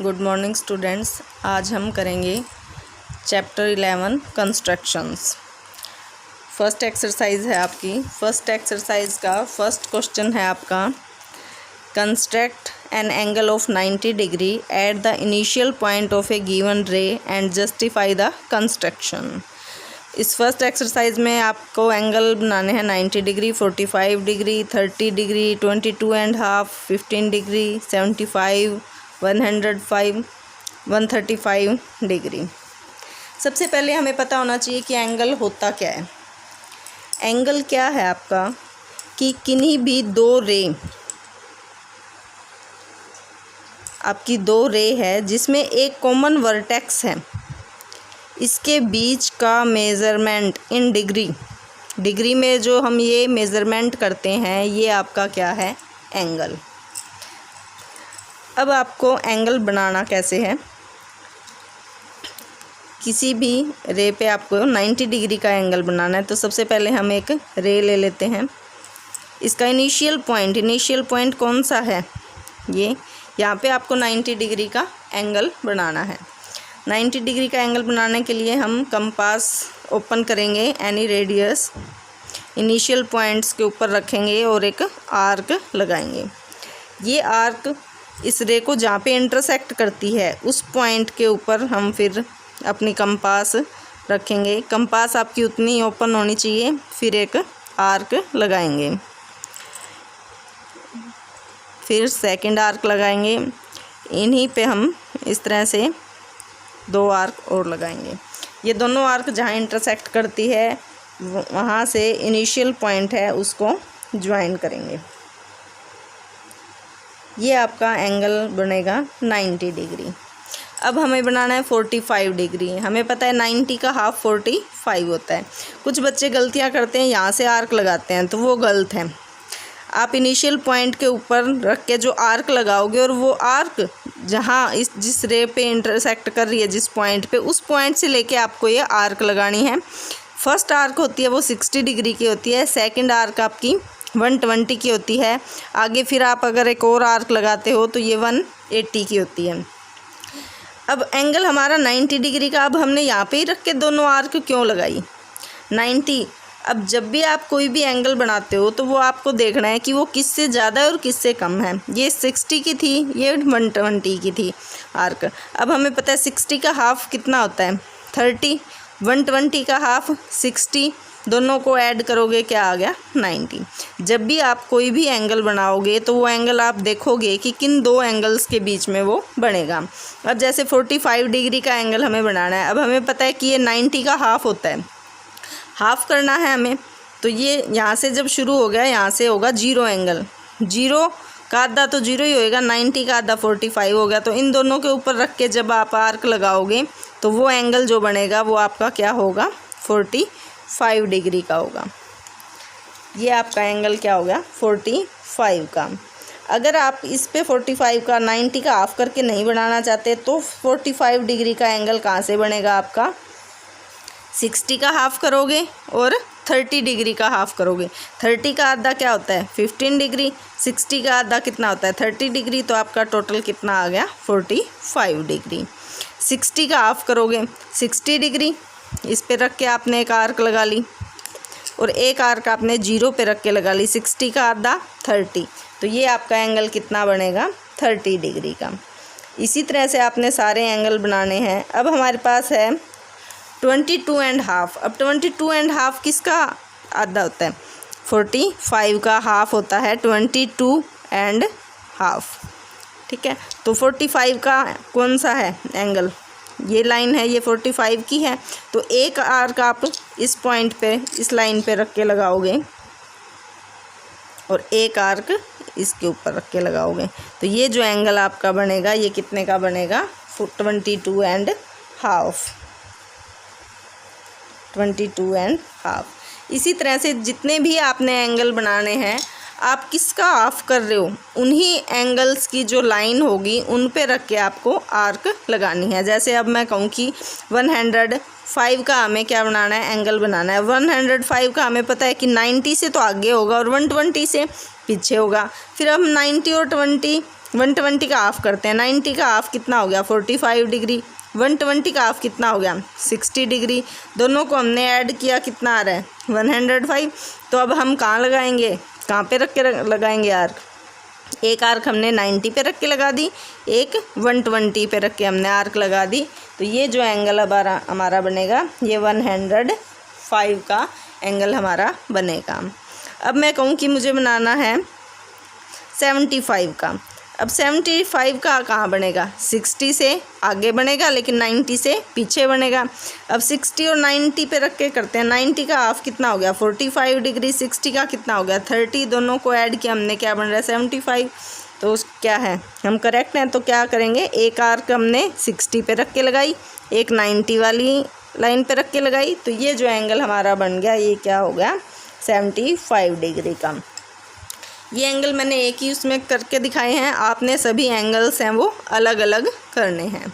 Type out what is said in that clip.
Good morning students. आज हम करेंगे चैप्टर 11 कंस्ट्रक्शंस। फर्स्ट एक्सरसाइज है आपकी। फर्स्ट एक्सरसाइज का फर्स्ट क्वेश्चन है आपका, construct an angle of 90 degree at the initial point of A given रे एंड जस्टिफाई द कंस्ट्रक्शन। इस फर्स्ट एक्सरसाइज में आपको एंगल बनाने हैं 90 degree, 45 degree, 30 degree, 22.5, 15 degree, 75, 105, 135 degree. सबसे पहले हमें पता होना चाहिए कि एंगल होता क्या है। एंगल क्या है आपका कि किन्हीं भी दो रे, आपकी दो रे है जिसमें एक कॉमन वर्टेक्स है, इसके बीच का मेज़रमेंट इन डिग्री में जो हम ये मेज़रमेंट करते हैं, ये आपका क्या है, एंगल। अब आपको एंगल बनाना कैसे है, किसी भी रे पे आपको 90 डिग्री का एंगल बनाना है। तो सबसे पहले हम एक रे ले लेते हैं। इसका इनिशियल पॉइंट कौन सा है, ये यहाँ पे आपको 90 डिग्री का एंगल बनाना है। 90 डिग्री का एंगल बनाने के लिए हम कंपास ओपन करेंगे, एनी रेडियस इनिशियल पॉइंट्स के ऊपर रखेंगे और एक आर्क लगाएंगे। ये आर्क इस रे को जहाँ पे इंटरसेक्ट करती है उस पॉइंट के ऊपर हम फिर अपनी कंपास रखेंगे। कंपास आपकी उतनी ओपन होनी चाहिए, फिर एक आर्क लगाएंगे, फिर सेकंड आर्क लगाएंगे। इन्हीं पे हम इस तरह से दो आर्क और लगाएंगे। ये दोनों आर्क जहाँ इंटरसेक्ट करती है वहाँ से इनिशियल पॉइंट है उसको ज्वाइन करेंगे। ये आपका एंगल बनेगा 90 डिग्री। अब हमें बनाना है 45 डिग्री। हमें पता है 90 का हाफ 45 होता है। कुछ बच्चे गलतियाँ करते हैं, यहाँ से आर्क लगाते हैं, तो वो गलत है। आप इनिशियल पॉइंट के ऊपर रख के जो आर्क लगाओगे और वो आर्क जहाँ जिस रे पे इंटरसेक्ट कर रही है, जिस पॉइंट पे, उस पॉइंट से लेके आपको ये आर्क लगानी है। फर्स्ट आर्क होती है वो 60 डिग्री की होती है, सेकंड आर्क आपकी 120 की होती है। आगे फिर आप अगर एक और आर्क लगाते हो तो ये 180 की होती है। अब एंगल हमारा 90 डिग्री का, अब हमने यहाँ पे ही रख के दोनों आर्क क्यों लगाई 90। अब जब भी आप कोई भी एंगल बनाते हो तो वो आपको देखना है कि वो किससे ज़्यादा और किससे कम है। ये 60 की थी, ये 120 की थी आर्क। अब हमें पता है 60 का हाफ कितना होता है 30, 120 का हाफ 60, दोनों को ऐड करोगे क्या आ गया 90। जब भी आप कोई भी एंगल बनाओगे तो वो एंगल आप देखोगे कि किन दो एंगल्स के बीच में वो बनेगा। अब जैसे 45 डिग्री का एंगल हमें बनाना है। अब हमें पता है कि ये 90 का हाफ होता है, हाफ करना है हमें। तो ये यहाँ से जब शुरू हो गया, यहाँ से होगा 0 एंगल। 0 का आधा तो 0 ही होएगा, 90 का आधा 45 हो गया। तो इन दोनों के ऊपर रख के जब आप आर्क लगाओगे तो वो एंगल जो बनेगा वो आपका क्या होगा, 45 डिग्री का होगा। ये आपका एंगल क्या हो गया, 45 का। अगर आप इस पे 45 का 90 का हाफ करके नहीं बनाना चाहते तो 45 डिग्री का एंगल कहाँ से बनेगा आपका, 60 का हाफ करोगे और 30 डिग्री का हाफ करोगे। 30 का आधा क्या होता है 15 डिग्री, 60 का आधा कितना होता है 30 डिग्री। तो आपका टोटल कितना आ गया 45 डिग्री। 60 का हाफ करोगे 60 डिग्री, इस पे रख के आपने एक आर्क लगा ली और एक आर्क आपने 0 पे रख के लगा ली। 60 का आधा 30, तो ये आपका एंगल कितना बनेगा 30 डिग्री का। इसी तरह से आपने सारे एंगल बनाने हैं। अब हमारे पास है 22.5। अब 22.5 किसका आधा होता है, 45 का हाफ होता है 22.5। ठीक है, तो 45 का कौन सा है एंगल, ये लाइन है, ये 45 की है। तो एक आर्क आप इस पॉइंट पे, इस लाइन पे रख के लगाओगे और एक आर्क इसके ऊपर रख के लगाओगे। तो ये जो एंगल आपका बनेगा ये कितने का बनेगा, 22.5। इसी तरह से जितने भी आपने एंगल बनाने हैं, आप किसका ऑफ कर रहे हो, उन्हीं एंगल्स की जो लाइन होगी उन पे रख के आपको आर्क लगानी है। जैसे अब मैं कहूँ कि 105 का हमें क्या बनाना है, एंगल बनाना है। 105 का हमें पता है कि 90 से तो आगे होगा और 120 से पीछे होगा। फिर हम 90 और 20 120 का हाफ करते हैं। 90 का हाफ कितना हो गया 45 डिग्री। 120 का हाफ कितना हो गया 60 डिग्री। दोनों को हमने ऐड किया, कितना आ रहा है 105। तो अब हम कहाँ लगाएंगे, कहाँ पे रख के लगाएंगे आर्क। एक आर्क हमने 90 पे रख के लगा दी, एक 120 पे रख के हमने आर्क लगा दी। तो ये जो एंगल अब हमारा बनेगा ये 105 का एंगल हमारा बनेगा। अब मैं कहूँ कि मुझे बनाना है 75 का। अब 75 का कहाँ बनेगा, 60 से आगे बनेगा लेकिन 90 से पीछे बनेगा। अब 60 और 90 पे रख के करते हैं। 90 का हाफ कितना हो गया 45 डिग्री, 60 का कितना हो गया 30। दोनों को ऐड किया हमने, क्या बन रहा है 75। तो क्या है, हम करेक्ट हैं। तो क्या करेंगे, एक आर्क हमने 60 पे रख के लगाई, एक 90 वाली लाइन पे रख के लगाई। तो ये जो एंगल हमारा बन गया ये क्या हो गया 75 डिग्री का। ये एंगल मैंने एक ही उसमें करके दिखाए हैं, आपने सभी एंगल्स हैं वो अलग अलग करने हैं।